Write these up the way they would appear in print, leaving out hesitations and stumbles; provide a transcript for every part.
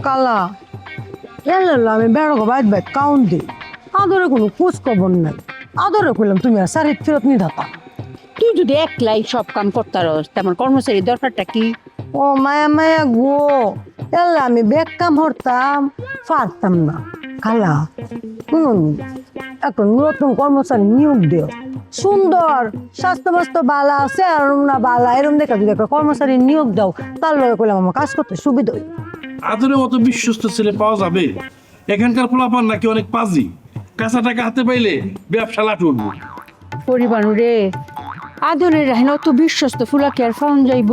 কালা এলো আমি বেড়াবো বাইট বাইট কাউন্ট দিই আদরে কোনো খোঁজ খবর নাই আদরে করলাম তুমি আর শাড়ি ফেরত নিয়ে দাতা তুই যদি একলাই সব কাম করতে পারস তেমন কর্মচারী দরকারটা কি? ও মায়া মায়া গো এলা আমি বেগ কাম হরতাম পারতাম না কালা শুনুন একটা নতুন কর্মচারী নিয়োগ দিও সুন্দর স্বাস্থ্য বাস্থ্য বালা আছে আর না বালা এরকম দেখা যদি একটা কর্মচারী নিয়োগ দাও তার লগে করলাম আমার কাজ করতে সুবিধা হয় আদরের মতো বিশ্বস্ত ছেলে পাওয়া যাবে? এখানকার পোলাপান নাকি অনেক পাজি, কাঁচা টাকা হাতে পাইলে ব্যবসা লাট উঠবো। পরিবানু রে আদরের হেন তো বিশ্বস্ত ফুলাকে আর ফোন যাইব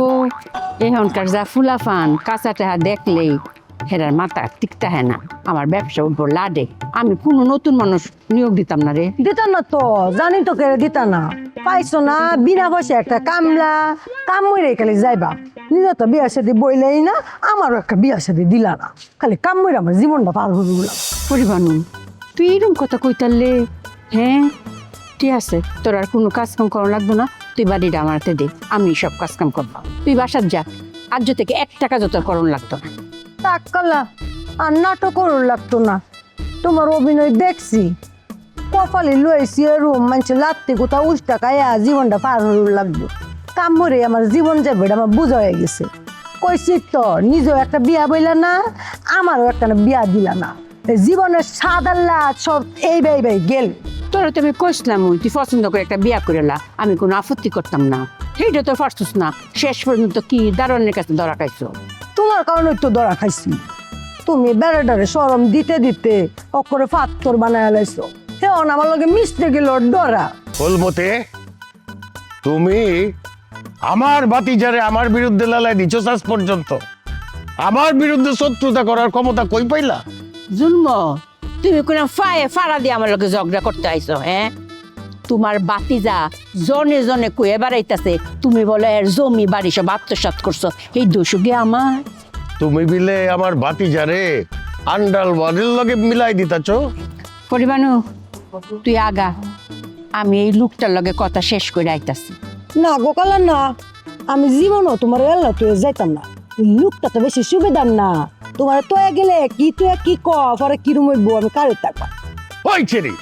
এখনকার যা ফুলা ফান কাঁচা টাহা দেখলেই হেরার মাথা টিকতা হ্যাঁ না আমার ব্যবসা উপর লাডে আমি কোনো নতুন মানুষ নিয়োগ দিতাম না রে দিতা না তো জানি তো কে দিতা না পাইছো না বিনা পয়সা একটা কামলা কাম মরে খালি যাইবা নিজে তো বিয়ার সাথে বইলেই না আমারও একটা বিয়ার সাথে দিলা না খালি কাম মরে আমার জীবনটা পার হয়ে গেলাম পরিবানু তুই এরকম কথা কইতালে হ্যাঁ ঠিক আছে তোর আর কোনো কাজ কাম করা লাগবে না তুই বাড়িটা আমার হাতে দে আমি সব কাজ কাম করবো তুই বাসার যা আজ থেকে 1 টাকা যত করণ লাগতো না টাকালা আর নাটক করুন লাগতো না তোমার অভিনয় দেখছি কপালে লইছি রুম মানুষের লাত্তি কোথাও উষ্টা খাইয়া জীবনটা পার হয়ে লাগবে কাম মরে আমার জীবন যাবে এটা আমার বোঝা হয়ে গেছে কইছি তো নিজেও একটা বিয়া বইলা না আমারও একটা বিয়া দিলা না এই জীবনের সাদাল্লা সব এই বাই গেল তোরা তো আমি কইসলাম তুই পছন্দ করে একটা বিয়া করেলা আমি কোনো আপত্তি করতাম না সেইটা তো পারছিস না শেষ পর্যন্ত কি দারোয়ানের কাছে ধরা খাইছো তোমার কারণে তো ধরা খাইছি তুমি বেড়াটারে সরম দিতে দিতে অক্ষরে ফাত্তর বানায় লাইছো হেন আমার লগে মিশতে গেল ডরা ফুলমতি তুমি আমার ভাতিজারে আমার বিরুদ্ধে লালাই দিছো শেষ পর্যন্ত আমার বিরুদ্ধে শত্রুতা করার ক্ষমতা কই পাইলা জুলম তুমি কোন ফায়ে ফাড়া দিয়ে আমার লগে ঝগড়া করতে আইছো হ্যাঁ তোমার বাতিজা জনে জনে কয়ে বেড়াইতেছে তুমি বলে এর জমি বাড়ি সব আত্মসাৎ করছো এই দোষকে আমার তুমি বিলে আমার ভাতিজারে আন্ডাল ওয়ারির লগে মিলাই দিতাছো পরিবানু তুই আগা আমি এই লোকটার লগে কথা শেষ করে আইতাছি না গোকালা না আমি জীবনও তোমার এল্লা তুই যাইতাম না এই লোকটা তো বেশি সুবিধার না তোমার তো গেলে কি তুই কি পরে কি রুম হইব আমি কারে থাকবা ওই ছেড়ি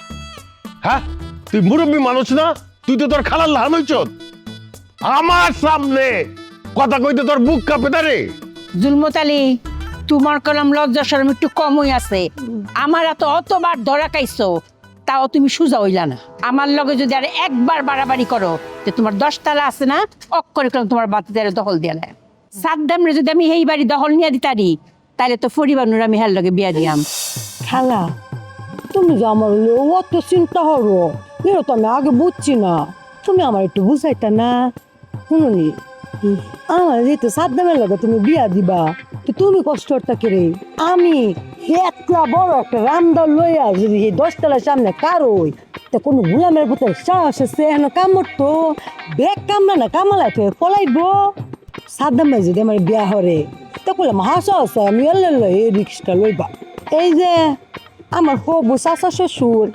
হ্যাঁ তুই মুরব্বী মানুষ না তুই তো তোর খালার লাহান হইছ আমার সামনে কথা কইতে তোর বুক কাঁপে তারে জুলমত আলী তোমার কলম লজ্জা শরম একটু কমই আছে আমার এত অতবার ধরা খাইছো তাও তুমি সোজা হইলা না আমার লগে যদি আর একবার বাড়াবাড়ি করো যে তোমার 10 তালা আছে না অক্ষরে কলম তোমার বাতিদারে দখল দিয়া নেয় সাদ্দামরে যদি আমি এই বাড়ি দখল নিয়ে দিতারি তাহলে তো পরিবানুর আমি হের লগে বিয়া দিয়াম খালা তুমি যে আমার অত চিন্তা হরো এটা তো আমি আগে বুঝছি না তুমি আমার একটু বুঝাইতা না শুনুনি আমার যেহেতু সাদ্দামের লাগে তুমি বিয়া দিবা তো তুমি কষ্টটা কেড়ে আমি একটা বড় একটা রামদল লইয়া যদি এই 10 তলার সামনে কারোই তা কোনো গুলামের ভিতরে সাহস আছে এখন কামড়তো ব্যাগ কামড়া না কামালাই তো পলাইবো সাদ্দামে যদি আমার বিয়া হরে তা করলাম হাসা আছে আমি এই রিক্সটা লইবা এই যে আমার হবু চাচা শ্বশুর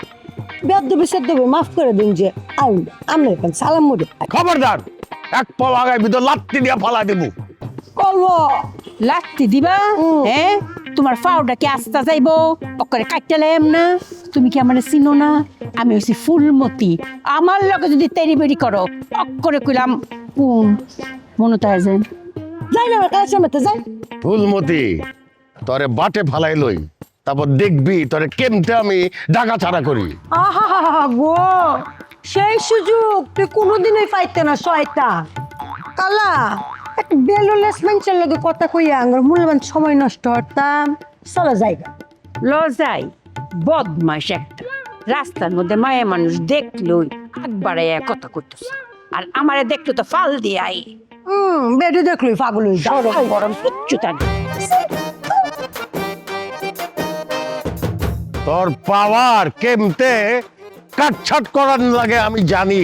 বেদবে সেদবে মাফ করে দিন যে আমি এখন সালাম মুড়ে খবরদার এক পাও আগায় ভিতর লাত্তি দিয়া ফালা দেব করবো লাত্তি দিবা হ্যাঁ তোমার ফাউডা কি আস্তা যাইবো অক্ষরে কাটতে লাইম না তুমি কি আমার চিনো না আমি হচ্ছি ফুলমতি আমার লগে যদি তেরি বেরি করো অক্ষরে কইলাম কোন মনে তাই যায় যাই না আমার কাছে সামনে যাই ফুলমতি তোরে বাটে ফালাই লই তারপর দেখবি তোরে কেমতে আমি ডাকা ছাড়া করি আহা গো সেই সুযোগ তুই কোনোদিনই পাইতে না শয়তা কালা একটা বেলুলেস মানুষের লগে কথা কইয়া আঙ্গুর মূল্যবান সময় নষ্ট হতাম চলো জায়গা লজাই বদমাইশ একটা রাস্তার মধ্যে মায়া মানুষ দেখলই আগ বাড়াইয়া কথা করতেছে আর আমারে দেখলো তো ফাল দিয়ে আই বেডি দেখলই পাগল হয়ে যাও গরম গরম কিচ্ছু তার তোর পাওয়ার কেমতে কাটছাট করার লাগে আমি জানি